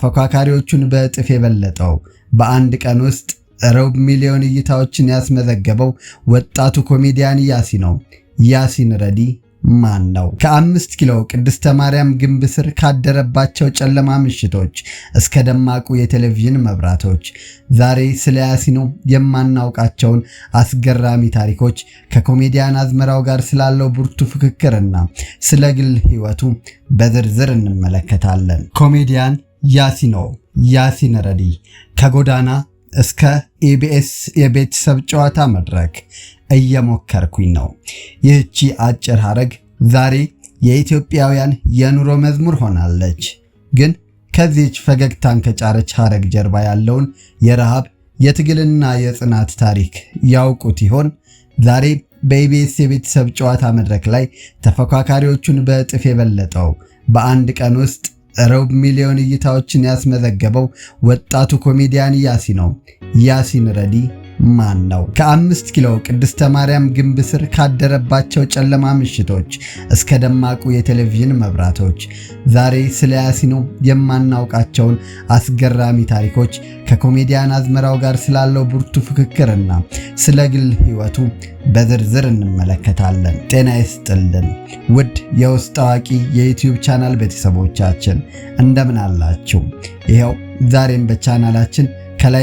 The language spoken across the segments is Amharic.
ተፎካካሪዎቹን በእጥፍ የበለጠው በአንድ ቀን ውስጥ ሩብ ሚሊዮን እይታዎችን ያስመዘገበው ወጣቱ ኮሜዲያን ያሲ ነው። ያሲን ረዲ ማን ነው? ከ5 ኪሎ ቅድስተ ማርያም ግንብ ስር ካደረባቸው ጨለማ ምሽቶች እስከ ደማቁ የቴሌቪዥን መብራቶች ዛሬ ስለ ያሲኖ የማናውቃቸውን አስገራሚ ታሪኮች ከኮሜዲያን አዝመራው ጋር ስላለው ብርቱ ፍክክርና ስለ ግል ህይወቱ በዝርዝር እንመለከታለን። ኮሜዲያን ያሲኖ ያሲን ረዲ ከጎዳና እስከ ኢቢኤስ የቤተሰብ ጨዋታ መድረክ እየሞከርኩኝ ነው። ይህቺ አጭር ሐረግ ዛሬ የኢትዮጵያውያን የኑሮ መዝሙር ሆናለች። ግን ከዚህች ፈገግታን ከጫረች ሐረግ ጀርባ ያለውን የረሃብ የትግልና የጽናት ታሪክ ያውቁት ይሆን? ዛሬ በኢቢኤስ የቤተሰብ ጨዋታ መድረክ ላይ ተፎካካሪዎቹን በእጥፍ የበለጠው በአንድ ቀን ውስጥ ሩብ ሚሊዮን እይታዎችን ያስመዘገበው ወጣቱ ኮሜዲያን ያሲ ነው። ያሲን ረዲ ማን ነው? ከ5 ኪሎ ቅድስተ ማርያም ግንብ ስር ካደረባቸው ጨለማ ምሽቶች እስከ ደማቁ የቴሌቪዥን መብራቶች ዛሬ ስለ ያሲኖ የማናውቃቸውን አስገራሚ ታሪኮች ከኮሜዲያን አዝመራው ጋር ስላለው ብርቱ ፍክክርና ስለ ግል ህይወቱ በዝርዝር እንመለከታለን። ጤና ይስጥልን ውድ የውስጥ አዋቂ የዩቲዩብ ቻናል ቤተሰቦቻችን እንደምን አላችሁ? ይሄው ዛሬም በቻናላችን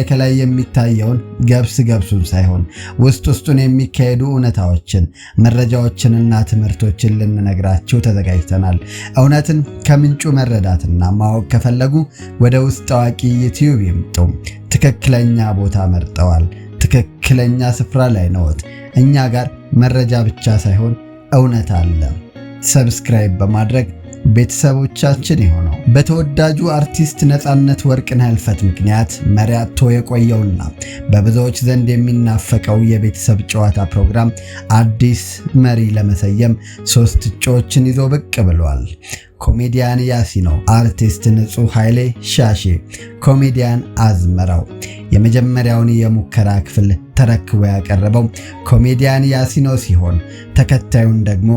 ከላይ የሚታየውን ገብሱን ሳይሆን ውስጡን የሚካሄዱ እውነታዎችን፣ መረጃዎችንና ትምህርቶችን ልንነግራችሁ ተዘጋጅተናል። እውነትን ከምንጩ መረዳትና ማወቅ ከፈለጉ ወደ ውስጥ አዋቂ ዩቲዩብ ይምጡ። ትክክለኛ ቦታ መርጠዋል። ትክክለኛ ስፍራ ላይ ነዎት። እኛ ጋር መረጃ ብቻ ሳይሆን እውነት አለ። ሰብስክራይብ በማድረግ ቤተሰቦቻችን የሆነው በተወዳጁ አርቲስት ነፃነት ወርቅነህ ህልፈት ምክንያት መሪ አጥቶ የቆየውና በብዙዎች ዘንድ የሚናፈቀው የቤተሰብ ጨዋታ ፕሮግራም አዲስ መሪ ለመሰየም 3 እጩዎችን ይዞ ብቅ ብሏል። ኮሜዲያን ያሲኖ፣ አርቲስት ንጹህ ኃይሌ ሻሼ፣ ኮሜዲያን አዝመራው። የመጀመሪያውን የሙከራ ክፍል ተረክቦ ያቀረበው ኮሜዲያን ያሲኖ ሲሆን ተከታዩን ደግሞ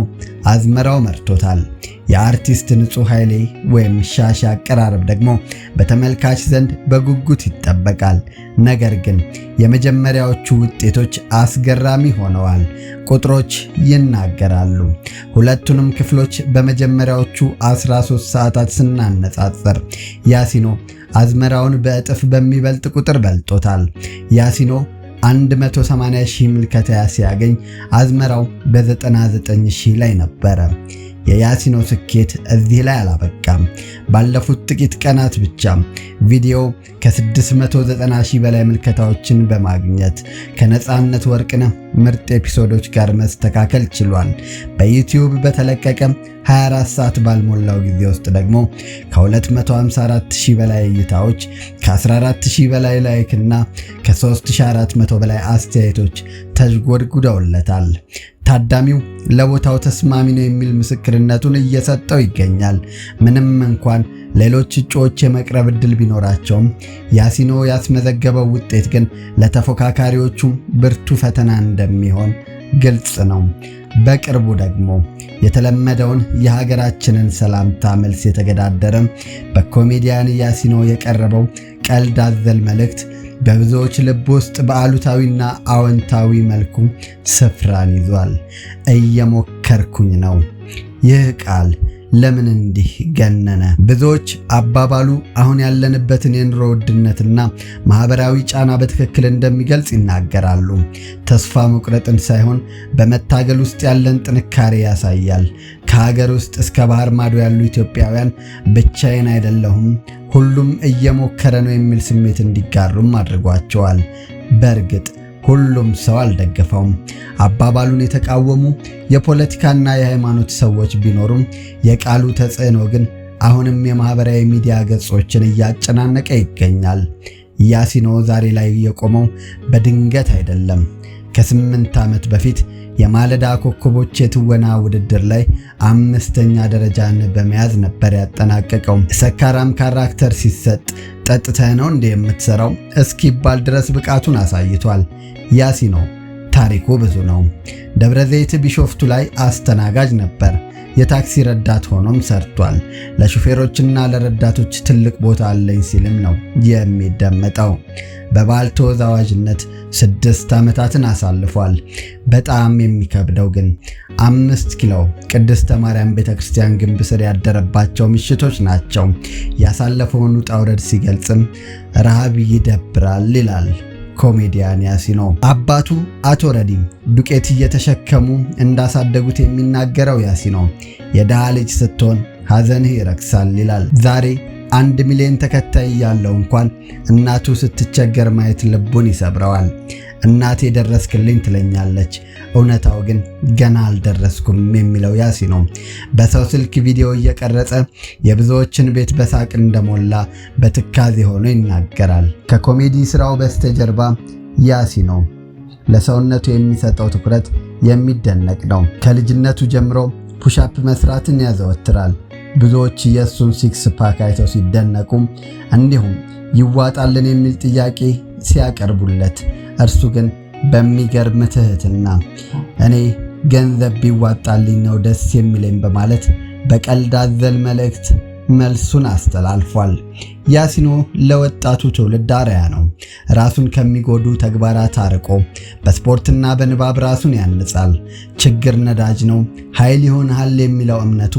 አዝመራው መርቶታል። የአርቲስት ንጹህ ኃይሌ ወይም ሻሼ አቀራረብ ደግሞ በተመልካች ዘንድ በጉጉት ይጠበቃል። ነገር ግን የመጀመሪያዎቹ ውጤቶች አስገራሚ ሆነዋል። ቁጥሮች ይናገራሉ። ሁለቱንም ክፍሎች በመጀመሪያዎቹ 13 ሰዓታት ስናነጻጽር ያሲኖ አዝመራውን በእጥፍ በሚበልጥ ቁጥር በልጦታል። ያሲኖ 180,000 ምልከታ ሲያገኝ አዝመራው በ99,000 ላይ ነበረ። የያሲኖ ስኬት እዚህ ላይ አላበቃም። ባለፉት ጥቂት ቀናት ብቻ ቪዲዮ ከ690,000 በላይ ምልከታዎችን በማግኘት ከነፃነት ወርቅነህ ምርጥ ኤፒሶዶች ጋር መስተካከል ችሏል። በዩቲዩብ በተለቀቀ 24 ሰዓት ባልሞላው ጊዜ ውስጥ ደግሞ ከ254,000 በላይ እይታዎች፣ ከ14,000 በላይ ላይክ እና ከ3,400 በላይ አስተያየቶች ተጎድጉደውለታል። ታዳሚው ለቦታው ተስማሚ ነው የሚል ምስክርነቱን እየሰጠው ይገኛል። ምንም እንኳን ሌሎች እጩዎች የመቅረብ ዕድል ቢኖራቸውም ያሲኖ ያስመዘገበው ውጤት ግን ለተፎካካሪዎቹ ብርቱ ፈተና እንደሚሆን ግልጽ ነው። በቅርቡ ደግሞ የተለመደውን የሀገራችንን ሰላምታ መልስ የተገዳደረ በኮሜዲያን ያሲኖ የቀረበው ቀልድ አዘል መልእክት በብዙዎች ልብ ውስጥ በአሉታዊና አዎንታዊ መልኩ ስፍራን ይዟል። እየሞከርኩኝ ነው። ይህ ቃል ለምን እንዲህ ገነነ? ብዙዎች አባባሉ አሁን ያለንበትን የኑሮ ውድነትና ማህበራዊ ጫና በትክክል እንደሚገልጽ ይናገራሉ። ተስፋ መቁረጥን ሳይሆን በመታገል ውስጥ ያለን ጥንካሬ ያሳያል። ከሀገር ውስጥ እስከ ባህር ማዶ ያሉ ኢትዮጵያውያን ብቻዬን አይደለሁም፣ ሁሉም እየሞከረ ነው የሚል ስሜት እንዲጋሩም አድርጓቸዋል። በእርግጥ ሁሉም ሰው አልደገፈውም። አባባሉን የተቃወሙ የፖለቲካና የሃይማኖት ሰዎች ቢኖሩም የቃሉ ተጽዕኖ ግን አሁንም የማህበራዊ ሚዲያ ገጾችን እያጨናነቀ ይገኛል። ያሲኖ ዛሬ ላይ የቆመው በድንገት አይደለም። ከ8 ዓመት በፊት የማለዳ ኮከቦች የትወና ውድድር ላይ 5ኛ ደረጃን በመያዝ ነበር ያጠናቀቀው። ሰካራም ካራክተር ሲሰጥ ጠጥተህ ነው እንደ የምትሰራው እስኪባል ድረስ ብቃቱን አሳይቷል። ያሲኖ ታሪኩ ብዙ ነው። ደብረ ዘይት ቢሾፍቱ ላይ አስተናጋጅ ነበር። የታክሲ ረዳት ሆኖም ሰርቷል። ለሹፌሮችና ለረዳቶች ትልቅ ቦታ አለኝ ሲልም ነው የሚደመጠው። በባህል ተወዛዋዥነት 6 ዓመታትን አሳልፏል። በጣም የሚከብደው ግን 5 ኪሎ ቅድስተ ማርያም ቤተክርስቲያን ግንብ ስር ያደረባቸው ምሽቶች ናቸው። ያሳለፈውን ውጣ ውረድ ሲገልጽም ረሃብ ይደብራል ይላል ኮሜዲያን ያሲኖ። አባቱ አቶ ረዲ ዱቄት እየተሸከሙ እንዳሳደጉት የሚናገረው ያሲኖ የድሃ ልጅ ስትሆን ሐዘንህ ይረክሳል ይላል። ዛሬ 1 ሚሊዮን ተከታይ ያለው እንኳን እናቱ ስትቸገር ማየት ልቡን ይሰብረዋል። እናቴ ደረስክልኝ ትለኛለች፣ እውነታው ግን ገና አልደረስኩም የሚለው ያሲኖ በሰው ስልክ ቪዲዮ እየቀረጸ የብዙዎችን ቤት በሳቅ እንደሞላ በትካዜ ሆኖ ይናገራል። ከኮሜዲ ስራው በስተጀርባ ያሲኖ ለሰውነቱ የሚሰጠው ትኩረት የሚደነቅ ነው። ከልጅነቱ ጀምሮ ፑሻፕ መስራትን ያዘወትራል። ብዙዎች የእሱን ሲክስ ፓክ አይተው ሲደነቁ፣ እንዲሁም ይዋጣልን የሚል ጥያቄ ሲያቀርቡለት፣ እርሱ ግን በሚገርም ትህትና እኔ ገንዘብ ቢዋጣልኝ ነው ደስ የሚለኝ በማለት በቀልድ አዘል መልእክት መልሱን አስተላልፏል። ያሲኖ ለወጣቱ ትውልድ አርአያ ነው። ራሱን ከሚጎዱ ተግባራት አርቆ በስፖርትና በንባብ ራሱን ያንጻል። ችግር ነዳጅ ነው፣ ኃይል ይሆናል የሚለው እምነቱ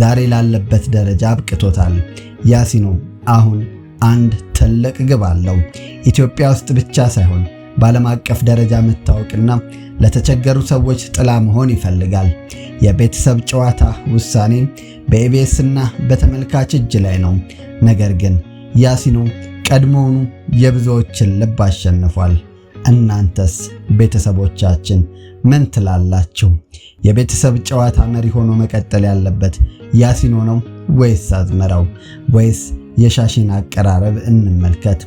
ዛሬ ላለበት ደረጃ አብቅቶታል። ያሲኖ አሁን አንድ ትልቅ ግብ አለው። ኢትዮጵያ ውስጥ ብቻ ሳይሆን በዓለም አቀፍ ደረጃ መታወቅና ለተቸገሩ ሰዎች ጥላ መሆን ይፈልጋል። የቤተሰብ ጨዋታ ውሳኔ በኢቢኤስ እና በተመልካች እጅ ላይ ነው። ነገር ግን ያሲኖ ቀድሞውኑ የብዙዎችን ልብ አሸንፏል። እናንተስ ቤተሰቦቻችን ምን ትላላችሁ? የቤተሰብ ጨዋታ መሪ ሆኖ መቀጠል ያለበት ያሲኖ ነው ወይስ አዝመራው? ወይስ የሻሽን አቀራረብ እንመልከት?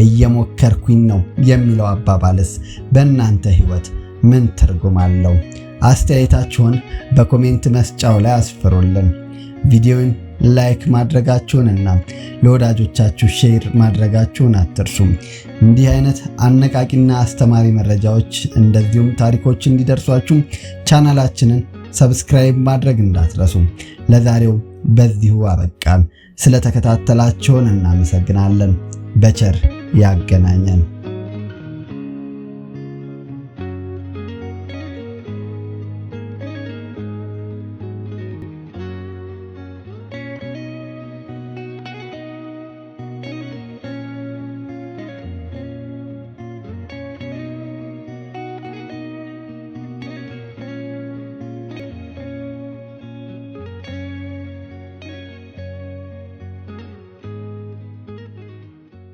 እየሞከርኩኝ ነው የሚለው አባባልስ በእናንተ ህይወት ምን ትርጉም አለው? አስተያየታችሁን በኮሜንት መስጫው ላይ አስፍሩልን። ቪዲዮውን ላይክ ማድረጋችሁንና ለወዳጆቻችሁ ሼር ማድረጋችሁን አትርሱም። እንዲህ አይነት አነቃቂና አስተማሪ መረጃዎች እንደዚሁም ታሪኮች እንዲደርሷችሁ ቻናላችንን ሰብስክራይብ ማድረግ እንዳትረሱ። ለዛሬው በዚሁ አበቃን። ስለተከታተላችሁን እናመሰግናለን። በቸር ያገናኘን።